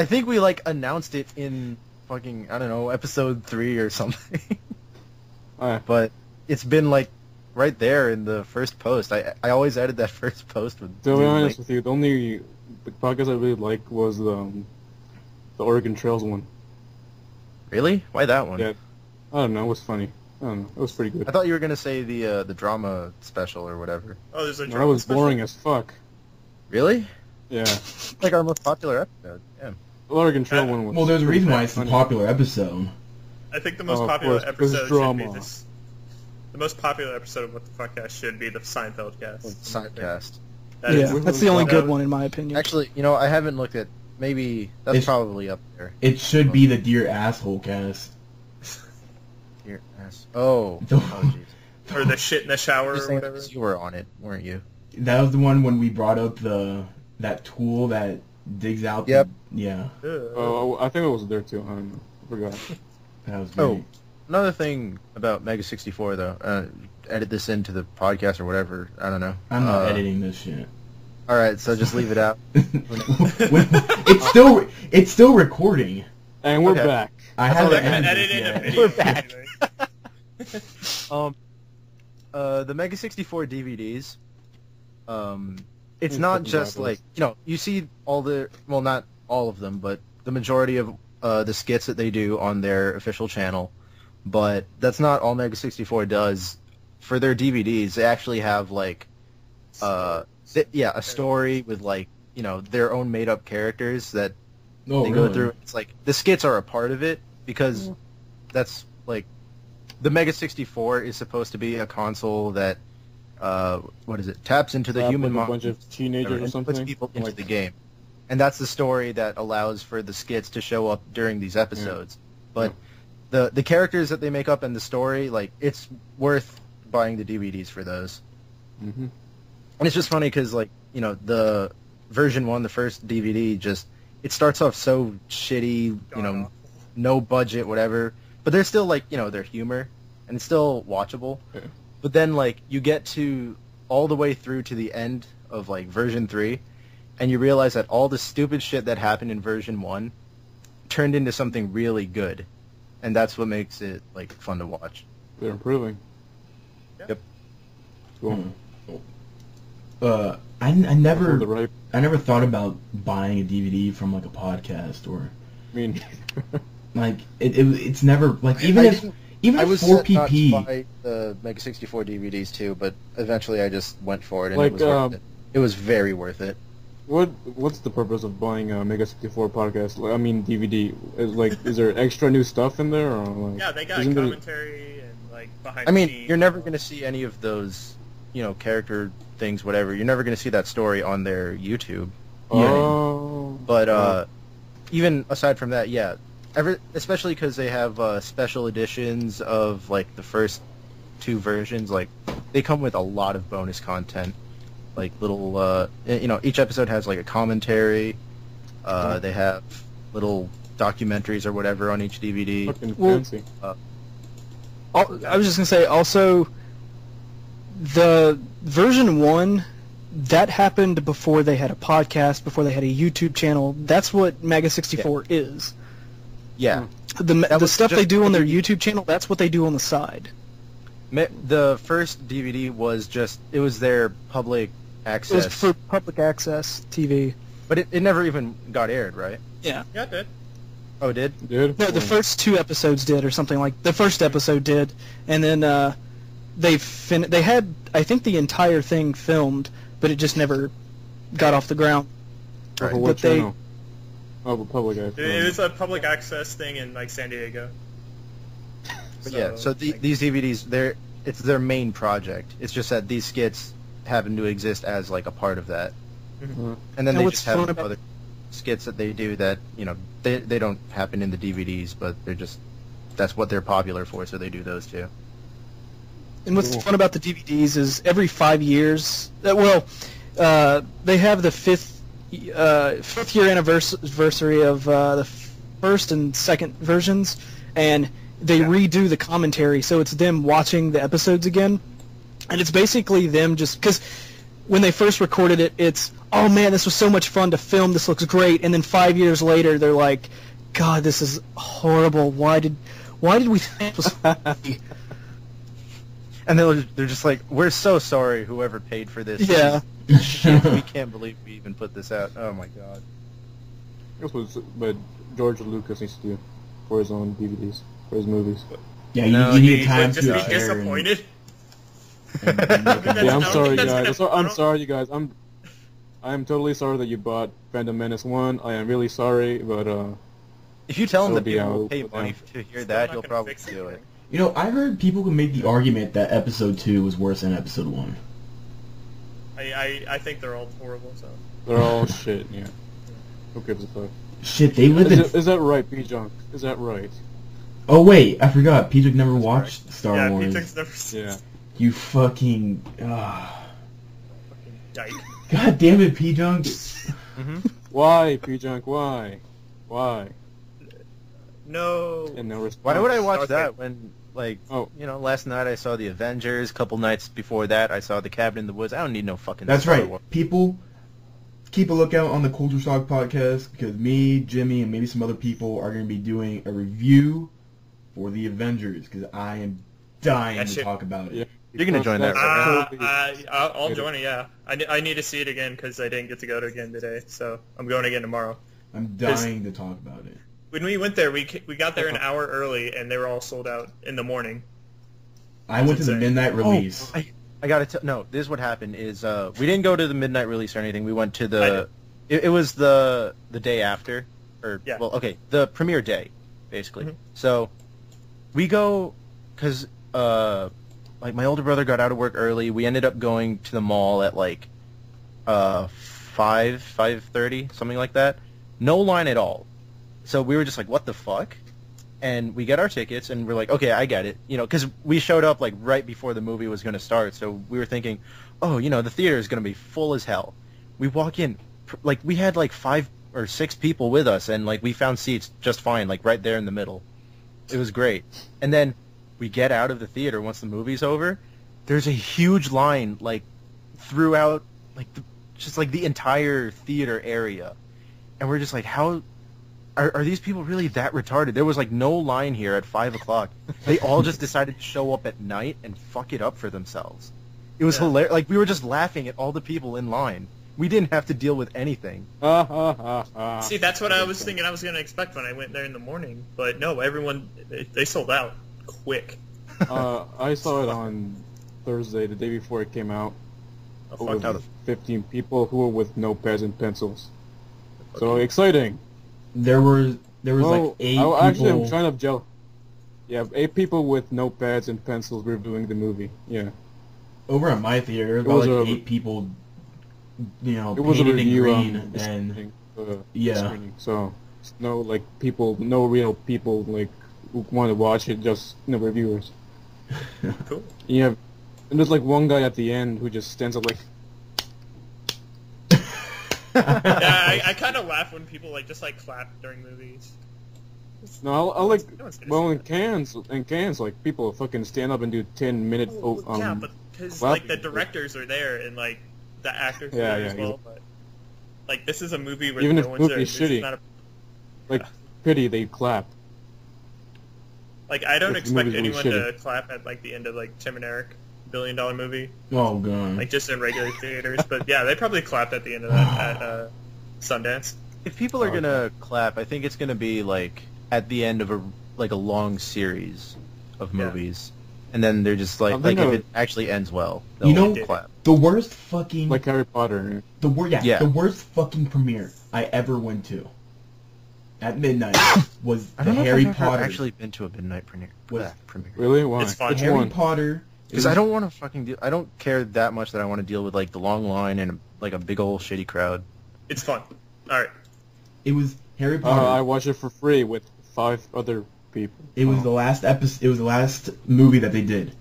think we like announced it in fucking, I don't know, episode 3 or something. But it's been like right there in the first post. I always added that first post with. To be honest with you, the only podcast I really liked was the Oregon Trails one. Really? Why that one? Yeah. I don't know. It was funny. I don't know. It was pretty good. I thought you were gonna say the drama special or whatever. Oh, there's a That drama was special? boring as fuck. Really? Yeah. Like our most popular episode. Yeah. The Oregon Trail one was. Well, there's a pretty reason why it's a funny. popular episode. I think the most of popular course, because episode it's should be drama. this. The most popular episode of What the Fuck Cast should be the Seinfeld cast. Sidecast. That Yeah, is- that's the only that good was- one in my opinion. Actually, you know, I haven't looked at. Maybe that's It's- probably up there. It should be the Dear Asshole cast. Your ass. Oh. The- Oh, jeez. Or the shit in the shower Just or saying whatever. because you were on it, weren't you? That was the one when we brought up that tool that digs out. Yep. Yeah, Oh, I think it was there too. I don't know. I forgot. that was great. Oh, another thing about Mega64 though. Edit this into the podcast or whatever. I don't know. I'm not editing this shit. All right, so just leave it out. it's still recording. And we're Okay. back. I That's haven't all that edited Edit in a yet. video. We're back. Anyway. The Mega64 DVDs. It's It's not fucking just fabulous. like you see all the not all of them, but the majority of the skits that they do on their official channel. But that's not all Mega64 does. For their DVDs, they actually have like, a story with like their own made up characters that Oh, they really? go through. It's like the skits are a part of it because that's like the Mega 64 is supposed to be a console that taps into the Trap human with a mind bunch of teenagers or and something. puts people into Like- the game, and that's the story that allows for the skits to show up during these episodes. But the characters that they make up in the story, like it's worth buying the DVDs for those. Mm-hmm. And it's just funny because, like, the version 1, the first DVD, it starts off so shitty, no budget, whatever. But there's still, like, their humor, and it's still watchable. Yeah. But then, like, you get to all the way through to the end of, like, version 3, and you realize that all the stupid shit that happened in version 1 turned into something really good. And that's what makes it, like, fun to watch. They're improving. Yep. Cool. I never The right. I never thought about buying a DVD from like a podcast or I mean, like it's never like even I if didn't- even I if was 4PP. set not to buy the Mega 64 DVDs too, but eventually I just went for it, and Like, it was worth it. It was very worth it. what's the purpose of buying a Mega 64 podcast? Like, I mean, DVD. Is there extra new stuff in there? Or like, Yeah, they got isn't there- commentary and like behind I mean, the scenes. you're never going to see any of those, character things, whatever. You're never going to see that story on their YouTube. Oh. But even aside from that, yeah, especially because they have special editions of like the first 2 versions. Like they come with a lot of bonus content, like little, each episode has like a commentary. They have little documentaries or whatever on each DVD. Fucking Well- fancy. I was just gonna say also, the version 1 that happened before they had a podcast, before they had a YouTube channel. That's what Mega 64 is. Yeah, The was stuff they just- do on their YouTube channel, that's what they do on the side. The first DVD was just, it was their public It access. was for public access TV. But it never even got aired, right? Yeah. Yeah, it did. Oh, it did? Dude? No, the first 2 episodes did, or something like. The first episode did, and then they had, I think, the entire thing filmed, but it just never got off the ground. Right. But What they- channel? Oh, public access. It was a public access thing in like San Diego. But yeah, so these DVDs, it's their main project. It's just that these skits happen to exist as like a part of that. Uh, And then Now they what's just have fun about- other skits that they do that, you know, they don't happen in the DVDs, but that's what they're popular for, so they do those too. And what's Cool. fun about the DVDs is every 5 years, they have the fifth year anniversary of the first and second versions, and they redo the commentary, so it's them watching the episodes again, and it's basically them just because when they first recorded it, it's, oh man, this was so much fun to film, this looks great, and then 5 years later, they're like, God, this is horrible. Why did we think it was funny? And they're just like, we're so sorry, whoever paid for this. Yeah. Shit, we can't believe we even put this out. Oh my god. That's what George Lucas needs to do for his own DVDs, for his movies. Yeah, No, you he need time would just to be prepare and- disappointed. and look at That's- Yeah, I'm I don't sorry, think that's guys. gonna- I'm sorry, you guys. I'm totally sorry that you bought Phantom Menace 1. I am really sorry, but If you tell them So that be people will out pay with money them. to hear Still that, not you'll gonna probably fix do it. anything. You know, I heard people could make the argument that episode 2 was worse than episode 1. I think they're all horrible. So they're all shit. Yeah. Who gives a fuck? Shit, they lived in... Is that right, PJunk? Is that right? Oh wait, I forgot. PJunk never watched Star yeah, Wars. PJunk's never seen. Yeah. You fucking... Yike. God damn it, PJunk. Why, PJunk? Why? Why? No. And no response. Why would I watch Okay. that when, like, Oh. you know, last night I saw The Avengers, a couple nights before that I saw The Cabin in the Woods. I don't need no fucking That's Star right. Wars. People, keep a lookout on the Culture Shock podcast because me, Jimmy, and maybe some other people are going to be doing a review for the Avengers because I am dying That to shit- talk about it. Yeah. You're gonna join that, That's right? totally- I'll join it. Yeah, I need to see it again because I didn't get to go to it again today. So I'm going again tomorrow. I'm dying to talk about it. When we went there, we got there an hour early, and they were all sold out in the morning. I went to the insane. midnight release. I gotta tell. No, this is what happened. Is we didn't go to the midnight release or anything. We went to I the. It was the day after, or Yeah. well, okay, the premiere day, basically. Mhm. So we go because like my older brother got out of work early. We ended up going to the mall at like 5:30, something like that. No line at all. So we were just like, what the fuck? And we get our tickets, and we're like, okay, I get it. You know, because we showed up, like, right before the movie was going to start, so we were thinking, oh, you know, the theater is going to be full as hell. We walk in, like, we had, like, 5 or 6 people with us, and, like, we found seats just fine, like, right there in the middle. It was great. And then we get out of the theater once the movie's over. There's a huge line, like, throughout, like, just, like, the entire theater area. And we're just like, how... Are these people really that retarded? There was like no line here at 5 o'clock. They all just decided to show up at night and fuck it up for themselves. It was hilarious. Like, we were just laughing at all the people in line. We didn't have to deal with anything. See, that's what I was thinking I was going to expect when I went there in the morning. But no, everyone, they sold out quick. I saw it on Thursday, the day before it came out. Oh, With fuck. 15 people who were with notepads and pencils. So exciting. There was like 8 Actually, people. I'm kind of jealous. Yeah, 8 people with notepads and pencils reviewing the movie. Yeah. Over at my theater, It about was like a- 8 people, you know, It was a painted in review green, the and screening, yeah. screening. So no like people, no real people like who want to watch it, just reviewers. Cool. Yeah, and there's like one guy at the end who just stands up like, Yeah, I kind of laugh when people just clap during movies. no, I like, No one's gonna well, see in Cannes, like people fucking stand up and do 10-minute. yeah, but because clapping. the directors are there and the actors are Yeah, there yeah, as well. But this is a movie where Even no if the one's there. movie's This is shitty. not a- Like pity they clap. Like, I don't If the expect movie's really anyone shitty. to clap at, like, the end of, like, Tim and Eric, $1 billion movie, Oh god. like, just in regular theaters. But, yeah, they probably clapped at the end of that at Sundance. If people are gonna clap, I think it's gonna be like at the end of a long series of Yeah. movies, and then they're just like I'm thinking if of- it actually ends well, You they'll know- clap. The worst fucking Like Harry Potter. Yeah. the worst fucking premiere I ever went to at midnight was I the don't know Harry if I've ever Potter. actually been to a midnight premiere. Was- premiere. Really? Why? It's fun. Which Harry one? Potter. Because I don't want to fucking deal. I don't care that much that I want to deal with like the long line and like a big old shitty crowd. It's fun. All right. It was Harry Potter. I watched it for free with 5 other people. It was the last episode. It was the last movie that they did,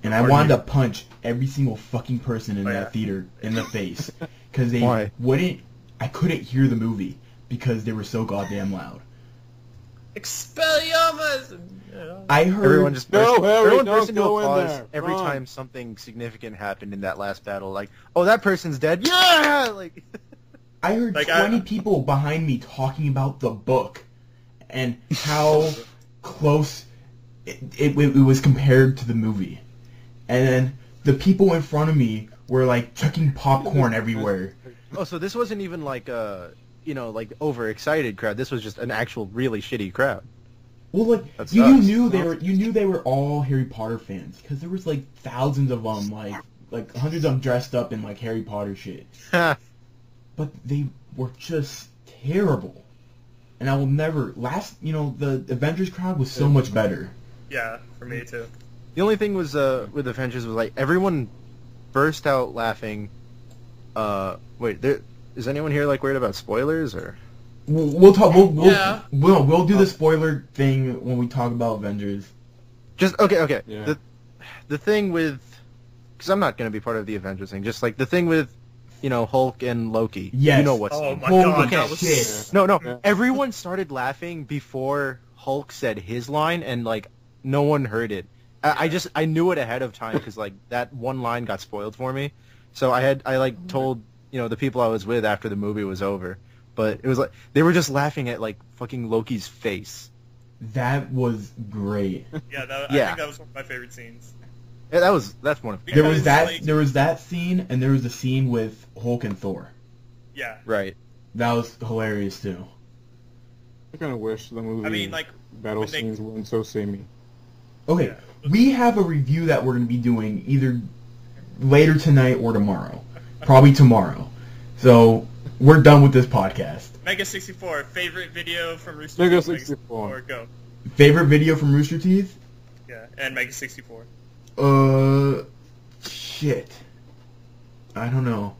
and I wanted to punch every single fucking person in Oh, yeah. that theater in the face because they Why? wouldn't. I couldn't hear the movie because they were so goddamn loud. Expelliarmus! I heard Everyone just No, burst, Harry, everyone don't burst into go in applause there. every Run. time something significant happened in that last battle. Like, oh, that person's dead. Yeah, like. I heard Like, 20 people behind me talking about the book and how close it was compared to the movie. And then the people in front of me were like chucking popcorn everywhere. Oh, so this wasn't even like a, like overexcited crowd. This was just an actual really shitty crowd. Well, like That you sucks. knew they were all Harry Potter fans because there was like thousands of them, like hundreds of them dressed up in like Harry Potter shit. But they were just terrible. And I will never the Avengers crowd was so much better. Yeah, for me too. The only thing was with Avengers was like everyone burst out laughing. Wait, is anyone here like worried about spoilers or? We'll talk. Yeah. We'll do the spoiler thing when we talk about Avengers. Just okay. Yeah. The thing with, because I'm not gonna be part of the Avengers thing. Just like the thing with, Hulk and Loki. Yes. You know what's Oh my Holy god, that was shit. No. Yeah. Everyone started laughing before Hulk said his line, and like no one heard it. I knew it ahead of time because like that one line got spoiled for me. So I told the people I was with after the movie was over, but it was like they were just laughing at like fucking Loki's face. That was great. Yeah, I Yeah. think that was one of my favorite scenes. Yeah, that's one of There was Because, like- there was that scene, and there was the scene with Hulk and Thor. Yeah. right. That was hilarious too. I kind of wish the movie I mean, like, battle when they- scenes weren't so samey. Okay, Yeah. we have a review that we're going to be doing either later tonight or tomorrow. Probably tomorrow. So we're done with this podcast. Mega64, favorite video from Rooster Mega64. Teeth? Go. Favorite video from Rooster Teeth? Yeah, and Mega64. Shit. I don't know.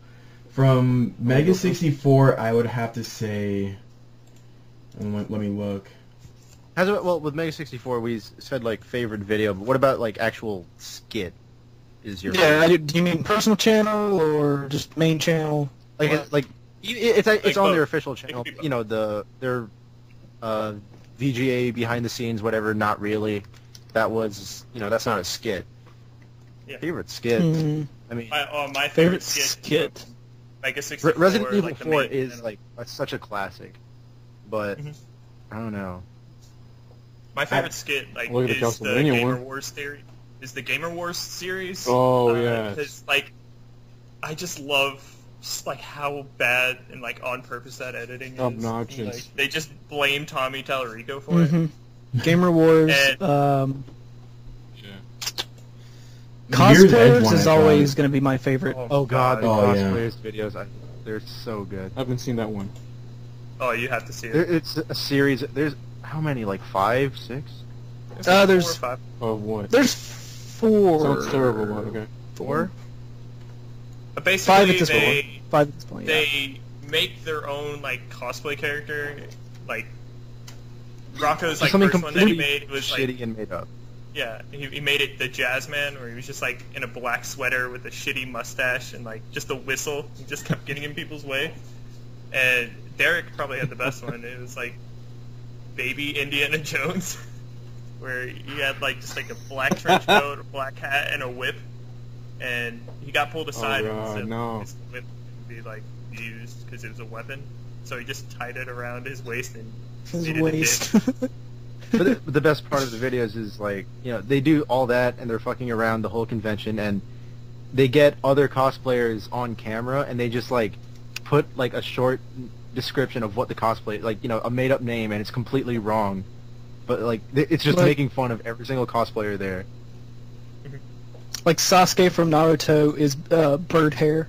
From Mega64, I would have to say. Let me look. Well, with Mega64, we said like favorite video, but what about like actual skit? Is your Yeah, do you mean personal channel or just main channel? like it's on both. their official channel? It could be both. Their VGA behind the scenes, whatever. Not really. That was that's not a skit. Yeah. Favorite skit. I mean, My Favorite favorite skit. skit. Mega64. Resident Evil like the 4 main is channel. like such a classic, but Mhm. I don't know. My favorite skit Look at the is the Castlevania Gamer one. Wars theory. Is the Gamer Wars series? Oh, yes. Because I just love just like how bad and like on purpose that editing is. Obnoxious. Like, they just blame Tommy Tallarico for it. Mm-hmm. Gamer Wars. And- Mirror's Edge Cosplayers one is I always tried. going to be my favorite. Oh god, the Oh, yeah. cosplayers videos, they're so good. I haven't seen that one. Oh, you have to see There, it. it's a series. There's how many? Like 5, 6? It's there's- 4 or 5. Of what? There's 4. Sounds terrible, but okay. 4? But 5 basically, at this they point. 5 at this point. Yeah. they make their own like cosplay character. Like Rocco's like Something first one that he completely made was shitty like and made up. yeah, he made it the Jazz Man, where he was just like in a black sweater with a shitty mustache and like just a whistle. He just kept getting in people's way. And Derek probably had the best one. It was like baby Indiana Jones, where he had like just like a black trench coat, a black hat, and a whip. And he got pulled aside God, and no. his whip could be like used because it was a weapon. So he just tied it around his waist and His made it a waist. dick. But the best part of the videos is, like, you know, they do all that and they're fucking around the whole convention, and they get other cosplayers on camera and they just, like, put, like, a short description of what the cosplay, like, you know, a made-up name, and it's completely wrong. But, like, it's just making fun of every single cosplayer there. Like Sasuke from Naruto is bird hair.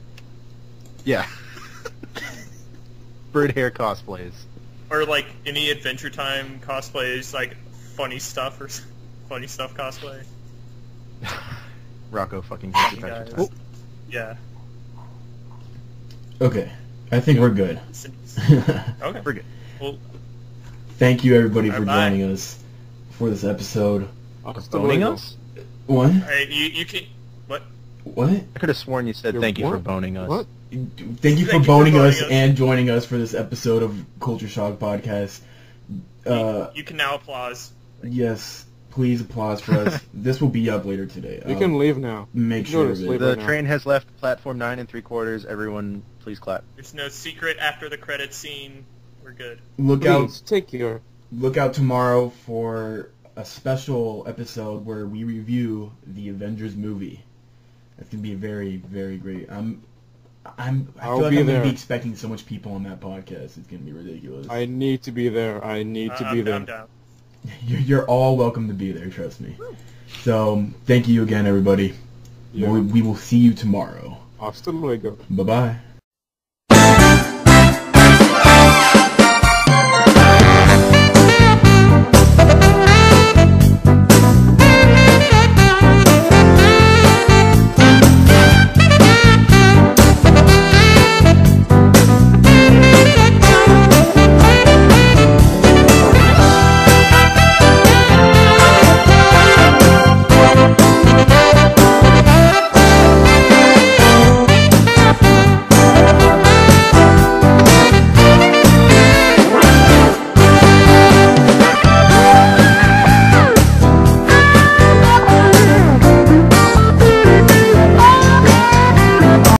Yeah. Bird hair cosplays. Or like any Adventure Time cosplays, like funny stuff or funny stuff cosplay. Rocco fucking hates Adventure Time. Yeah. Okay, I think we're good. Okay, we're good. Well, thank you everybody for bye. joining us for this episode. Boning us? What? Alright, you can... What? What? I could have sworn you said thank you for boning us. What? Thank you for boning us and joining us for this episode of Culture Shock Podcast. You can now applause. Yes, please applause for us. This will be up later today. You can leave now. Make sure of it. The train has left platform 9 3/4. Everyone, please clap. There's no secret after the credits scene. We're good. Look Please, take care. Look out tomorrow for a special episode where we review the Avengers movie. That's gonna be very, very great. I feel like I'm gonna be expecting so much people on that podcast. It's gonna be ridiculous. I need to be there. I need to be there. I'm down. You're all welcome to be there. Trust me. So thank you again, everybody. Yeah. We will see you tomorrow. Hasta luego. Bye bye.